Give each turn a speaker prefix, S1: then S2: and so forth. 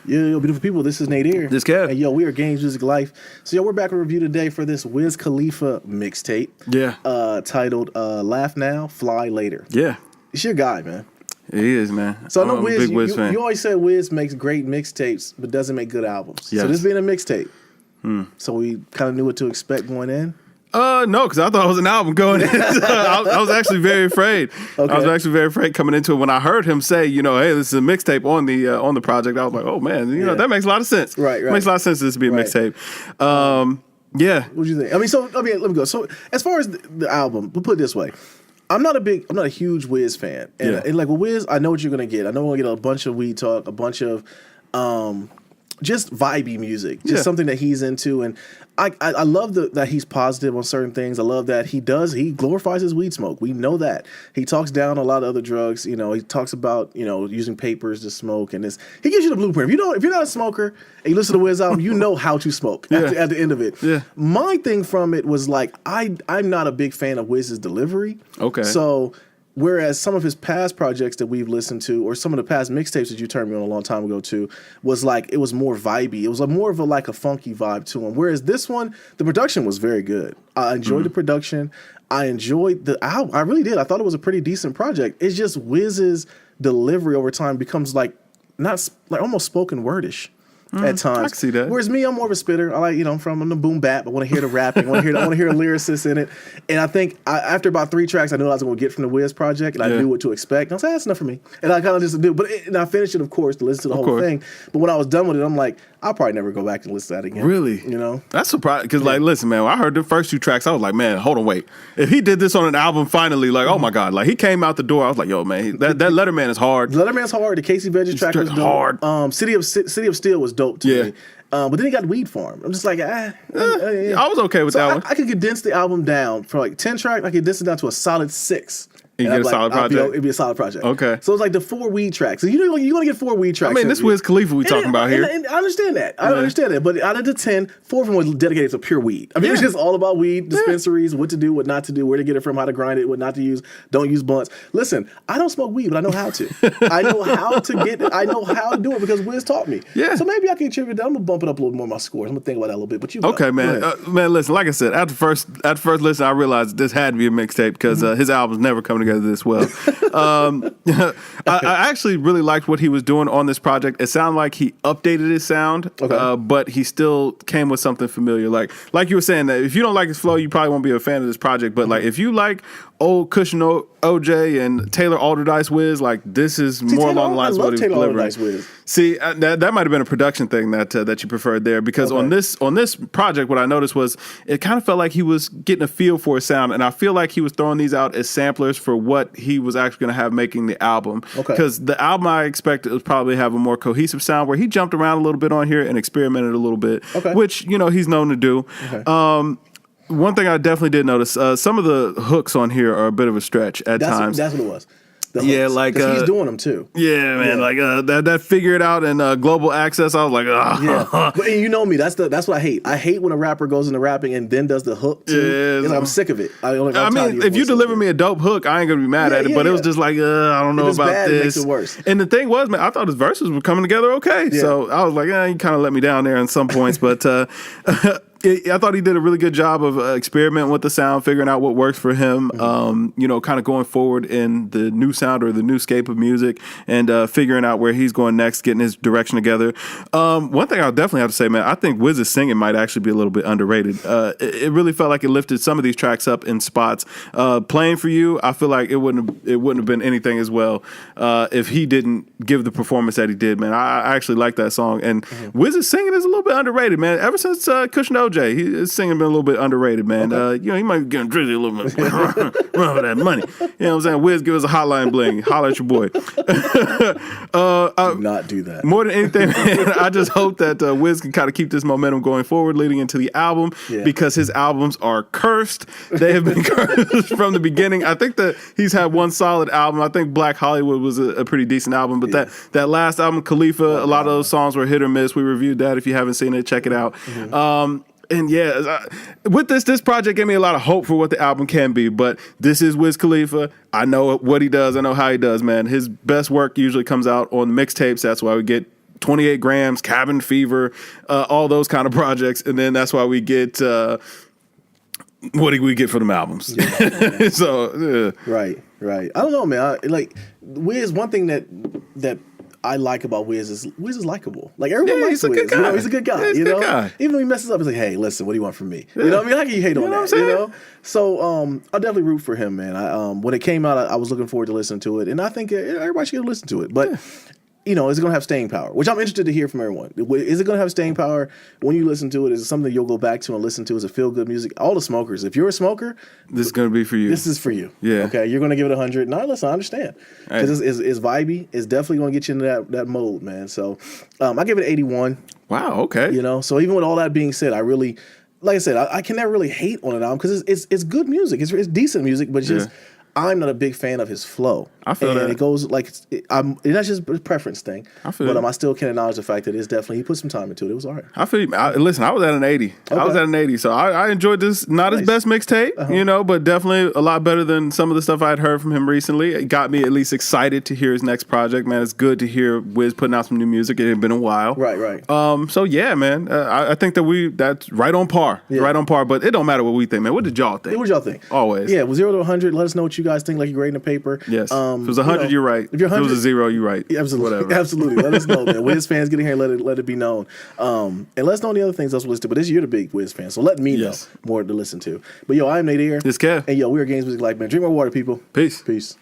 S1: Yo, beautiful people, this is Nadir.
S2: This Kev.
S1: And yo, we are Games Music Life. So yo, we're back with a review today for this Wiz Khalifa mixtape.
S2: Yeah.
S1: Titled Laugh Now, Fly Later.
S2: Yeah.
S1: It's your guy, man.
S2: He is, man.
S1: So I know
S2: I'm
S1: Wiz,
S2: a big Wiz fan.
S1: you always said Wiz makes great mixtapes, but doesn't make good albums.
S2: Yes.
S1: So this being a mixtape. So we kind of knew what to expect going in.
S2: No, because I thought it was an album going in. I was actually very afraid.
S1: Okay.
S2: I was actually very afraid coming into it. When I heard him say, hey, this is a mixtape on the project, I was like, oh man, that makes a lot of sense.
S1: Right.
S2: Makes a lot of sense this to be a mixtape. Yeah.
S1: What do you think? I mean, let me go. So as far as the album, we'll put it this way. I'm not a huge Wiz fan. And like with Wiz, I know what you're gonna get. I know we're gonna get a bunch of weed talk, a bunch of just vibey music, just something that he's into. And I love that he's positive on certain things. I love that he glorifies his weed smoke. We know that. He talks down a lot of other drugs. He talks about, using papers to smoke, and he gives you the blueprint. If you're not a smoker and you listen to Wiz album, you know how to smoke at the end of it. Yeah. My thing from it was like, I'm not a big fan of Wiz's delivery. Okay. So whereas some of his past projects that we've listened to, or some of the past mixtapes that you turned me on a long time ago to, was like, it was more vibey. It was more of a funky vibe to him. Whereas this one, the production was very good. I enjoyed the production. I enjoyed the album. I really did. I thought it was a pretty decent project. It's just Wiz's delivery over time becomes almost spoken wordish at times.
S2: I can see that.
S1: Whereas me, I'm more of a spitter. I like, I'm the boom bap. I want to hear the rapping. I want to hear a lyricist in it. And I think after about 3 tracks, I knew what I was going to get from the Wiz project, and I knew what to expect. And I was like, that's enough for me. And I kind of just do. And I finished it, of course, to listen to the whole thing. But when I was done with it, I'm like, I'll probably never go back and listen to that again.
S2: Really? That's surprising. Because, listen, man, when I heard the first 2 tracks, I was like, man, hold on, wait. If he did this on an album finally, oh my God. He came out the door. I was like, yo, man, that Letterman is hard.
S1: Letterman's hard. The Casey Veggie track was dope. Hard. City of Steel was dope to me. But then he got Weed Farm. I'm just like, I
S2: was okay with that one.
S1: I could condense the album down for 10 tracks. I could condense it down to a solid 6.
S2: You get a solid project?
S1: It'd be a solid project.
S2: Okay.
S1: So it's like the 4 weed tracks. So you're going to get 4 weed tracks.
S2: I mean, this Wiz Khalifa we talking about here.
S1: And I understand that. I understand that. But out of the 10, 4 of them were dedicated to pure weed. I mean, it's just all about weed, dispensaries, what to do, what not to do, where to get it from, how to grind it, what not to use, don't use blunts. Listen, I don't smoke weed, but I know how to. I know how to get it. I know how to do it because Wiz taught me. Yeah. So maybe I can contribute that. I'm going to bump it up a little more on my scores. I'm going to think about that a little bit. But you
S2: okay, man. Man, listen, like I said, after first listen, I realized this had to be a mixtape because his albums never come together this well. I actually really liked what he was doing on this project. It sounded like he updated his sound, but he still came with something familiar. Like you were saying, that if you don't like his flow, you probably won't be a fan of this project. But if you like old Cushion OJ and Taylor Alderdice Wiz, this is more along the lines of what he was delivering. See, that might have been a production thing that you preferred there, because on this project, what I noticed was it kind of felt like he was getting a feel for his sound, and I feel like he was throwing these out as samplers for what he was actually going to have making the album. Because the album I expected was probably have a more cohesive sound, where he jumped around a little bit on here and experimented a little bit, which he's known to do. One thing I definitely did notice, some of the hooks on here are a bit of a stretch at times.
S1: That's what it was.
S2: Yeah,
S1: he's doing them too.
S2: Yeah, man, that Figure It Out and Global Access, I was like,
S1: yeah. But you know me, that's what I hate. I hate when a rapper goes into rapping and then does the hook too.
S2: Yeah,
S1: I'm sick of it. I
S2: mean, if you deliver me a dope hook, I ain't gonna be mad at it. But it was just like, I don't know about this.
S1: It makes it worse.
S2: And the thing was, man, I thought his verses were coming together okay. Yeah. So I was like, you kind of let me down there in some points, but. I thought he did a really good job of experimenting with the sound, figuring out what works for him, kind of going forward in the new sound or the new scape of music, and figuring out where he's going next, getting his direction together. One thing I'll definitely have to say, man, I think Wiz's singing might actually be a little bit underrated. It really felt like it lifted some of these tracks up in spots. Playing For You, I feel like it wouldn't have been anything as well if he didn't give the performance that he did, man. I actually like that song. And Wiz's singing is a little bit underrated, man. Ever since Cushion OJ, his singing been a little bit underrated, man. He might be getting drizzy a little bit. Run with that money. You know what I'm saying? Wiz, give us a hotline bling. Holler at your boy.
S1: Do not do that.
S2: More than anything, man, I just hope that Wiz can kind of keep this momentum going forward leading into the album, because his albums are cursed. They have been cursed from the beginning. I think that he's had one solid album. I think Black Hollywood was a pretty decent album, but that last album, Khalifa, a lot of those songs were hit or miss. We reviewed that. If you haven't seen it, check it out. And with this project gave me a lot of hope for what the album can be. But this is Wiz Khalifa. I know what he does. I know how he does, man. His best work usually comes out on mixtapes. That's why we get 28 Grams, Cabin Fever, all those kind of projects. And then that's why we get, what do we get for them albums? Yeah. So,
S1: Right. I don't know, man. Like, Wiz, one thing that I like about Wiz is likable. Like, everyone likes
S2: he's a
S1: Wiz.
S2: good guy.
S1: You know, he's a good guy.
S2: Yeah, he's a good guy.
S1: Even when he messes up, he's like, hey, listen, what do you want from me? Yeah. You know what I mean? How can you hate on that? You know? So I'll definitely root for him, man. When it came out, I was looking forward to listening to it. And I think everybody should listen to it. But, you know, is it going to have staying power? Which I'm interested to hear from everyone. Is it going to have staying power when you listen to it? Is it something you'll go back to and listen to? Is it feel-good music? All the smokers. If you're a smoker,
S2: this is going to be for you.
S1: This is for you.
S2: Yeah.
S1: Okay, you're going to give it 100. No, listen, I understand. Because it's vibey. It's definitely going to get you into that mode, man. So I give it 81.
S2: Wow, okay.
S1: You know, so even with all that being said, I really, like I said, I can never really hate on an album because it's good music. It's decent music, but just I'm not a big fan of his flow.
S2: I feel that.
S1: It goes like that's just a preference thing.
S2: I feel
S1: but I still can acknowledge the fact that it's definitely he put some time into it. It was all right.
S2: I feel you. Listen, I was at an 80. Okay. I was at an 80, so I enjoyed this. Not his best mixtape, you know, but definitely a lot better than some of the stuff I had heard from him recently. It got me at least excited to hear his next project, man. It's good to hear Wiz putting out some new music. It had been a while.
S1: Right.
S2: So yeah, man, I think that's right on par. Yeah. Right on par, but it don't matter what we think, man. What did y'all think?
S1: What y'all think?
S2: Always.
S1: Yeah, well, 0 to 100. Let us know what you guys think, like you're grading a paper.
S2: Yes. If it was 100, you're right. If you're 100, if it was a 0, you're right.
S1: Absolutely.
S2: Whatever.
S1: Absolutely. Let us know, man. Wiz fans, get in here and let it be known. And let us know the other things else we listen to. But this year, the big Wiz fan, so let me know more to listen to. But yo, I am Nate Air.
S2: This Kev.
S1: And yo, we are Games Music Life, man. Drink more water, people.
S2: Peace.
S1: Peace.